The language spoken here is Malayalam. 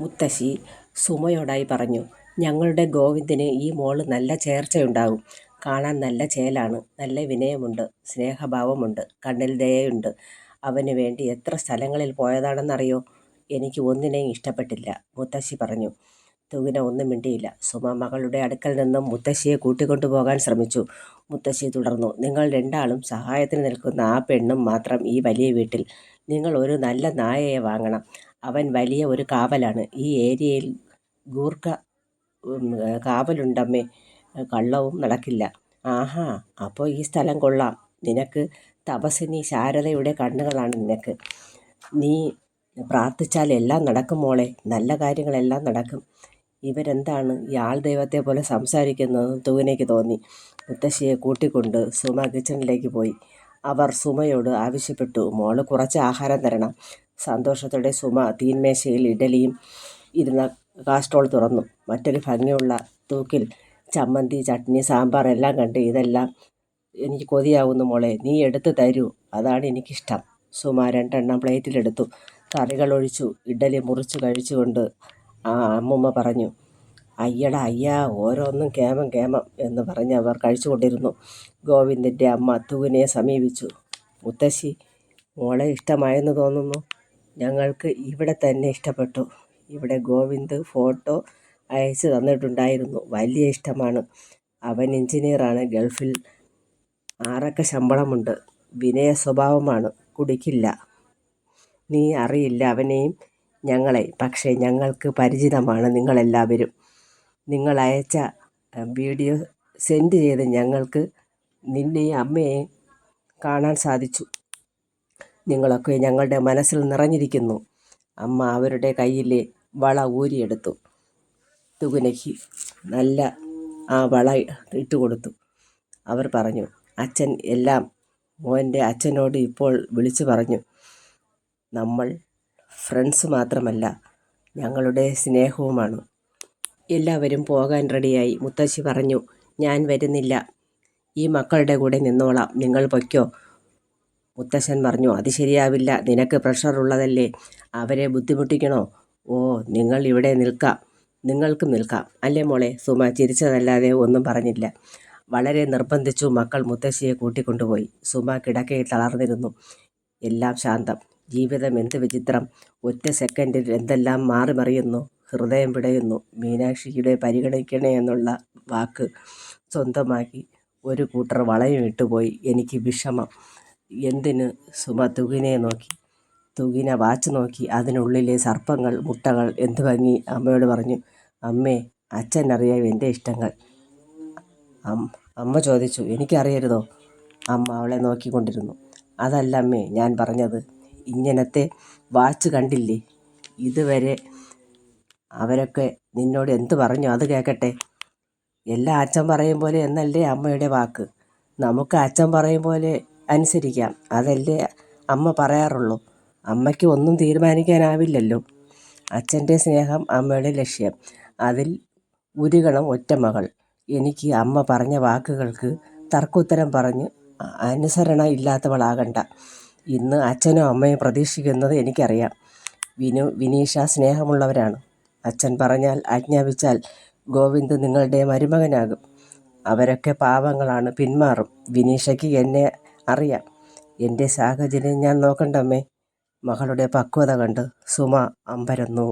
മുത്തശ്ശി സുമയോടായി പറഞ്ഞു. ഞങ്ങളുടെ ഗോവിന്ദന് ഈ മോള് നല്ല ചേർച്ചയുണ്ടാകും. കാണാൻ നല്ല ചേലാണ്, നല്ല വിനയമുണ്ട്, സ്നേഹഭാവമുണ്ട്, കണ്ണിൽ ദയയുണ്ട്. അവന് വേണ്ടി എത്ര സ്ഥലങ്ങളിൽ പോയതാണെന്നറിയോ? എനിക്ക് ഒന്നിനെയും ഇഷ്ടപ്പെട്ടില്ല, മുത്തശ്ശി പറഞ്ഞു. തുകിന ഒന്നും മിണ്ടിയില്ല. സുമ മകളുടെ അടുക്കൽ നിന്നും മുത്തശ്ശിയെ കൂട്ടിക്കൊണ്ടുപോകാൻ ശ്രമിച്ചു. മുത്തശ്ശി തുടർന്നു. നിങ്ങൾ രണ്ടാളും സഹായത്തിന് നിൽക്കുന്ന ആ പെണ്ണും മാത്രം ഈ വലിയ വീട്ടിൽ. നിങ്ങൾ ഒരു നല്ല നായയെ വാങ്ങണം. അവൻ വലിയ ഒരു കാവലാണ്. ഈ ഏരിയയിൽ ഗൂർഖ കാവലുണ്ടമ്മേ. കള്ളവും നടക്കില്ല. ആഹാ, അപ്പോൾ ഈ സ്ഥലം കൊള്ളാം. നിനക്ക് തപസ്വിനി ശാരദയുടെ കണ്ണുകളാണ് നിനക്ക്. നീ പ്രാർത്ഥിച്ചാൽ എല്ലാം നടക്കും മോളെ. നല്ല കാര്യങ്ങളെല്ലാം നടക്കും. ഇവരെന്താണ് ഈ ആൾ ദൈവത്തെ പോലെ സംസാരിക്കുന്നതെന്ന് തുകിനയ്ക്ക് തോന്നി. മുത്തശ്ശിയെ കൂട്ടിക്കൊണ്ട് സുമ കിച്ചണിലേക്ക് പോയി. അവർ സുമയോട് ആവശ്യപ്പെട്ടു, മോള് കുറച്ച് ആഹാരം തരണം. സന്തോഷത്തോടെ സുമ തീന്മേശയിൽ ഇഡലിയും ഇരുന്ന കാസ്ട്രോൾ തുറന്നു. മറ്റൊരു ഭംഗിയുള്ള തൂക്കിൽ ചമ്മന്തി, ചട്നി, സാമ്പാർ എല്ലാം കണ്ട് ഇതെല്ലാം എനിക്ക് കൊതിയാവുന്നു മോളെ. നീ എടുത്ത് തരൂ, അതാണ് എനിക്കിഷ്ടം. സുമ 2 പ്ലേറ്റിലെടുത്തു. കറികൾ ഒഴിച്ചു. ഇഡലി മുറിച്ച് കഴിച്ചുകൊണ്ട് അമ്മുമ്മ പറഞ്ഞു, അയ്യടാ അയ്യാ, ഓരോന്നും കേമം കേമം എന്ന് പറഞ്ഞ് അവർ കഴിച്ചുകൊണ്ടിരുന്നു. ഗോവിന്ദൻ്റെ അമ്മ തുകിനയെ സമീപിച്ചു. മുത്തശ്ശി, മോളെ ഇഷ്ടമായെന്ന് തോന്നുന്നു. ഞങ്ങൾക്ക് ഇവിടെ തന്നെ ഇഷ്ടപ്പെട്ടു. ഇവിടെ ഗോവിന്ദ് ഫോട്ടോ അയച്ചു തന്നിട്ടുണ്ടായിരുന്നു. വലിയ ഇഷ്ടമാണ്. അവൻ എഞ്ചിനീയറാണ്. ഗൾഫിൽ 6 ശമ്പളമുണ്ട്. വിനയ സ്വഭാവമാണ്. കുടിക്കില്ല. നീ അറിയില്ല അവനെയും ഞങ്ങളെയും. പക്ഷേ ഞങ്ങൾക്ക് പരിചിതമാണ് നിങ്ങളെല്ലാവരും. നിങ്ങൾ അയച്ച വീഡിയോ സെൻഡ് ചെയ്ത് ഞങ്ങൾക്ക് നിന്നെയും അമ്മയെയും കാണാൻ സാധിച്ചു. നിങ്ങളൊക്കെ ഞങ്ങളുടെ മനസ്സിൽ നിറഞ്ഞിരിക്കുന്നു. അമ്മ അവരുടെ കയ്യിലെ വള ഊരിയെടുത്തു. തുകിനയ്ക്ക് നല്ല ആ വള ഇട്ടുകൊടുത്തു. അവർ പറഞ്ഞു, അച്ഛൻ എല്ലാം മോൻ്റെ അച്ഛനോട് ഇപ്പോൾ വിളിച്ചു പറഞ്ഞു. നമ്മൾ ഫ്രണ്ട്സ് മാത്രമല്ല, ഞങ്ങളുടെ സ്നേഹവുമാണ്. എല്ലാവരും പോകാൻ റെഡിയായി. മുത്തശ്ശി പറഞ്ഞു, ഞാൻ വരുന്നില്ല. ഈ മക്കളുടെ കൂടെ നിന്നോളാം. നിങ്ങൾ പൊയ്ക്കോ. മുത്തശ്ശൻ പറഞ്ഞു, അത് ശരിയാവില്ല. നിനക്ക് പ്രഷർ ഉള്ളതല്ലേ. അവരെ ബുദ്ധിമുട്ടിക്കണോ? ഓ, നിങ്ങൾ ഇവിടെ നിൽക്കാം. നിങ്ങൾക്കും നിൽക്കാം അല്ലേ മോളെ? സുമ ചിരിച്ചതല്ലാതെ ഒന്നും പറഞ്ഞില്ല. വളരെ നിർബന്ധിച്ചു മക്കൾ മുത്തശ്ശിയെ കൂട്ടിക്കൊണ്ടുപോയി. സുമ കിടക്കയിൽ തളർന്നിരുന്നു. എല്ലാം ശാന്തം. ജീവിതം എന്ത് വിചിത്രം. ഒറ്റ സെക്കൻഡിൽ എന്തെല്ലാം മാറി മറിയുന്നു. ഹൃദയം പിടയുന്നു. മീനാക്ഷിയുടെ പരിഗണിക്കണേ എന്നുള്ള വാക്ക് സ്വന്തമാക്കി ഒരു കൂട്ടർ വളയും ഇട്ടുപോയി. എനിക്ക് വിഷമം. എന്തിന്? സുമ തുകിനയെ നോക്കി. തുകിന വാച്ച് നോക്കി. അതിനുള്ളിലെ സർപ്പങ്ങൾ, മുട്ടകൾ. എന്ത് ഭംഗി. അമ്മയോട് പറഞ്ഞു, അമ്മേ, അച്ഛൻ അറിയാം എൻ്റെ ഇഷ്ടങ്ങൾ. അമ്മ ചോദിച്ചു, എനിക്കറിയരുതോ? അമ്മ അവളെ നോക്കിക്കൊണ്ടിരുന്നു. അതല്ല അമ്മേ ഞാൻ പറഞ്ഞത്. ഇങ്ങനത്തെ വാച്ച് കണ്ടില്ലേ? ഇതുവരെ അവരൊക്കെ നിന്നോട് എന്ത് പറഞ്ഞു അത് കേൾക്കട്ടെ. എല്ലാം അച്ഛൻ പറയും പോലെ എന്നല്ലേ അമ്മയുടെ വാക്ക്. നമുക്ക് അച്ഛൻ പറയും പോലെ അനുസരിക്കാം. അതല്ലേ അമ്മ പറയാറുള്ളൂ. അമ്മയ്ക്ക് ഒന്നും തീരുമാനിക്കാനാവില്ലല്ലോ. അച്ഛൻ്റെ സ്നേഹം അമ്മയുടെ ലക്ഷ്യം. അതിൽ ഉരുകണം ഒറ്റ മകൾ. എനിക്ക് അമ്മ പറഞ്ഞ വാക്കുകൾക്ക് തർക്കുത്തരം പറഞ്ഞ് അനുസരണ ഇല്ലാത്തവളാകണ്ട. ഇന്ന് അച്ഛനും അമ്മയും പ്രതീക്ഷിക്കുന്നത് എനിക്കറിയാം. വിനീഷ സ്നേഹമുള്ളവരാണ്. അച്ഛൻ പറഞ്ഞാൽ ആജ്ഞാപിച്ചാൽ ഗോവിന്ദ് നിങ്ങളുടെ മരുമകനാകും. അവരൊക്കെ പാവങ്ങളാണ്, പിന്മാറും. വിനീഷയ്ക്ക് എന്നെ അറിയാം. എൻ്റെ സാഹചര്യം ഞാൻ നോക്കണ്ടമ്മേ. മകളുടെ പക്വത കണ്ട് സുമ അമ്പരന്നു.